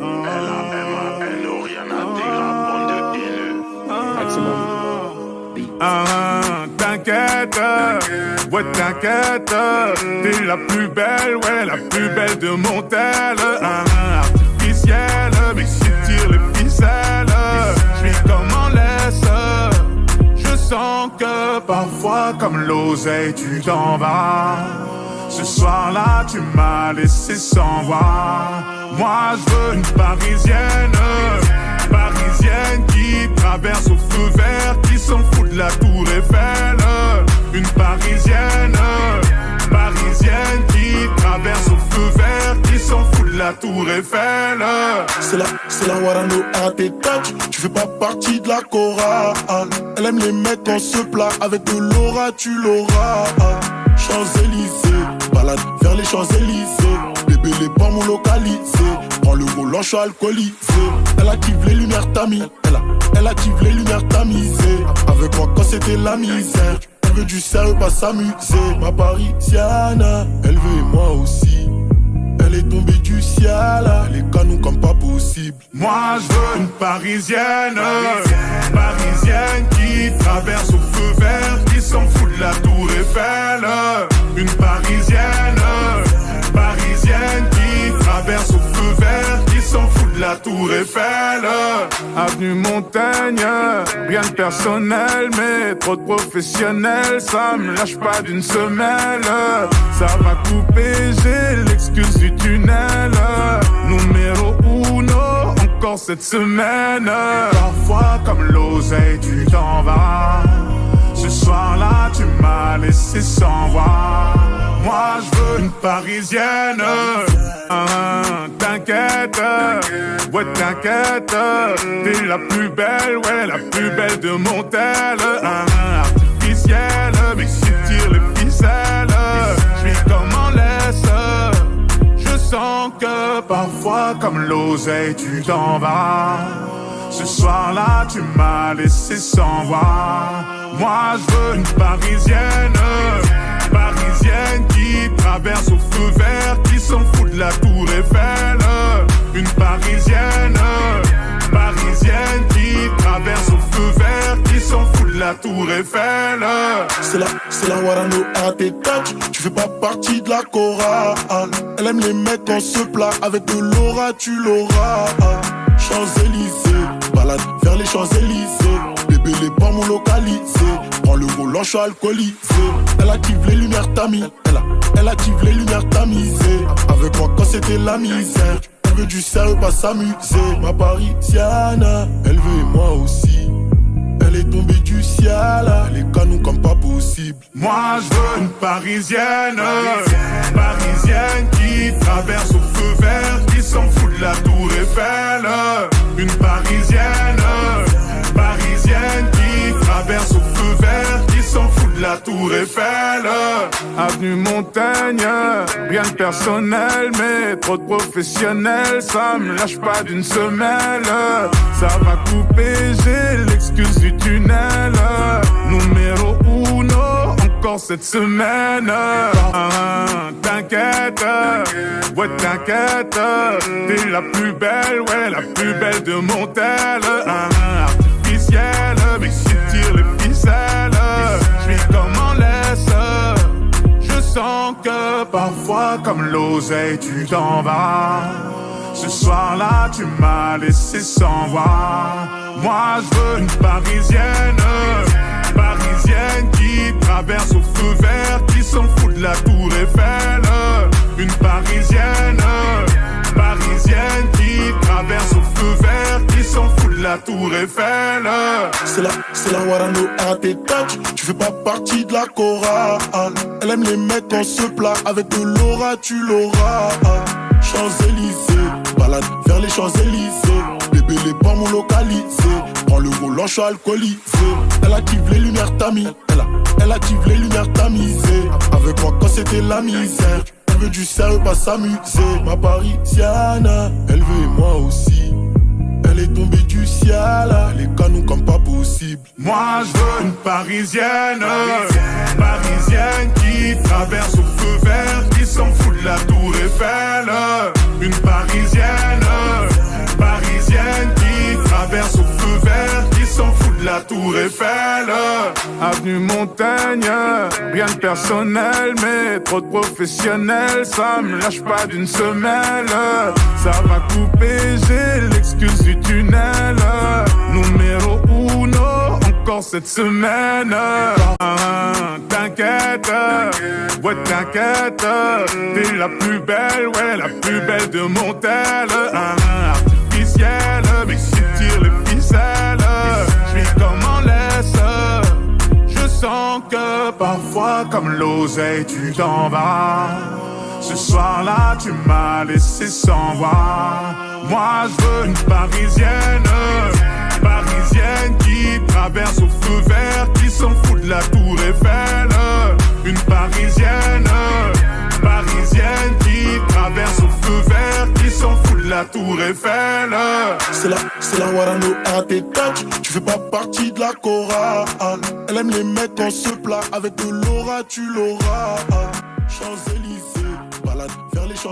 L-A-M-A-N-O, rien n'intégral, bande de haineux. T'inquiète, ouais t'inquiète, t'es la plus belle, ouais la plus belle de mon tel. Artificielle, mais si tire les ficelles, j'vis comme en laisse. Je sens que parfois comme l'oseille tu t'en vas. Ce soir-là tu m'as laissé sans voix. Moi je veux une parisienne, parisienne qui traverse au feu vert, qui s'en fout de la tour Eiffel. Une parisienne, parisienne qui traverse au feu vert, qui s'en fout de la tour Eiffel. C'est la Warano à tes touch, tu fais pas partie de la chorale. Elle aime les mecs en se plat, avec de l'aura tu l'auras. Champs-Élysées, balade vers les Champs-Élysées. Bébé les pommes localisées, prends le volant, je suis alcoolisé. Elle active les lumières tamis, elle active les lumières tamisées. Avec moi quand c'était la misère, elle veut du sérieux, pas s'amuser. Ma parisienne, elle veut et moi aussi. Elle est tombée du ciel, les canons comme pas possible. Moi je veux une parisienne, parisienne qui traverse au feu vert, qui s'en fout de la tour Eiffel. Une parisienne, parisienne qui traverse au feu vert, qui s'en fout de la tour Eiffel. Avenue Montaigne, rien de personnel, mais trop de professionnels, ça me lâche pas d'une semelle. Ça va couper, j'ai l'excuse du tunnel. Numéro uno, encore cette semaine. Parfois comme l'oseille tu t'en vas. Ce soir-là tu m'as laissé sans voix. Moi je veux une parisienne. T'inquiète, ouais t'inquiète, t'es la plus belle, ouais la plus belle de mon tel. Artificielle, mais si tire les ficelles, j'vis comme en laisse. Je sens que parfois comme l'oseille tu t'en vas. Ce soir-là tu m'as laissé sans voix. Moi je veux une parisienne, parisienne qui traverse au feu vert, qui s'en fout de la tour Eiffel. Une parisienne, parisienne qui traverse au feu vert, qui s'en fout de la tour Eiffel. C'est la Warano à tes touch, tu fais pas partie de la chorale. Elle aime les mecs en se plat, avec de l'aura tu l'auras. Champs-Élysées, balade vers les Champs-Élysées. Bébé les pommes localisées, prends le volant, je suis alcoolisé. Elle active les lumières tamis, elle active les lumières tamisées. Avec moi quand c'était la misère, elle veut du sérieux, pas s'amuser. Ma parisienne, elle veut et moi aussi. Elle est tombée du ciel, les canons comme pas possible. Moi je veux une parisienne, parisienne qui traverse au feu vert, qui s'en fout de la tour Eiffel. Une parisienne, parisienne qui traverse au feu vert, qui s'en fout de la tour Eiffel. Avenue Montaigne, rien de personnel, mais trop de professionnels, ça me lâche pas d'une semelle. Ça va couper, j'ai l'excuse du tunnel. Numéro uno, encore cette semaine. T'inquiète, ouais t'inquiète, t'es la plus belle, ouais la plus belle de mon tel. Artificielle, mais si tire les ficelles, j'vis comme en laisse. Je sens que parfois comme l'oseille tu t'en vas. Ce soir-là tu m'as laissé sans voix. Moi je veux une parisienne, parisienne qui traverse au feu vert, qui s'en fout de la tour Eiffel. Une parisienne, parisienne qui traverse au feu vert, qui s'en fout de la tour Eiffel. C'est la Warano à tes touch, tu fais pas partie de la chorale. Elle aime les mecs en se plat, avec de l'aura tu l'auras. Champs-Élysées, balade vers les Champs-Élysées. Bébé les pommes localisées, prends le volant, je suis alcoolisé. Elle active les lumières tamis, elle active les lumières tamisées. Avec moi quand c'était la misère, elle veut du sérieux, pas s'amuser. Ma parisienne, elle veut et moi aussi. Elle est tombée du ciel, les canons comme pas possible. Moi je veux une parisienne, parisienne qui traverse au feu vert, qui s'en fout de la tour Eiffel. Une parisienne, parisienne qui traverse au feu vert, qui s'en fout de la tour Eiffel. Avenue Montaigne, rien de personnel, mais trop de professionnels, ça me lâche pas d'une semelle. Ça va couper, j'ai l'excuse du tunnel. Numéro uno, encore cette semaine. T'inquiète, ouais t'inquiète, t'es la plus belle, ouais la plus belle de mon tel. Artificielle, mais si tire les ficelles, j'vis comme en laisse. Je sens que parfois comme l'oseille tu t'en vas. Ce soir-là tu m'as laissé sans voix. Moi je veux une parisienne, parisienne qui traverse au feu vert, qui s'en fout de la tour Eiffel. Une parisienne, parisienne qui traverse au feu vert, qui s'en fout de la tour Eiffel. C'est la Warano RT Touch, tu fais pas partie de la chorale. Elle aime les mecs en se plat, avec de l'aura tu l'auras. Champs-Élysées, balade vers les Champs-Élysées.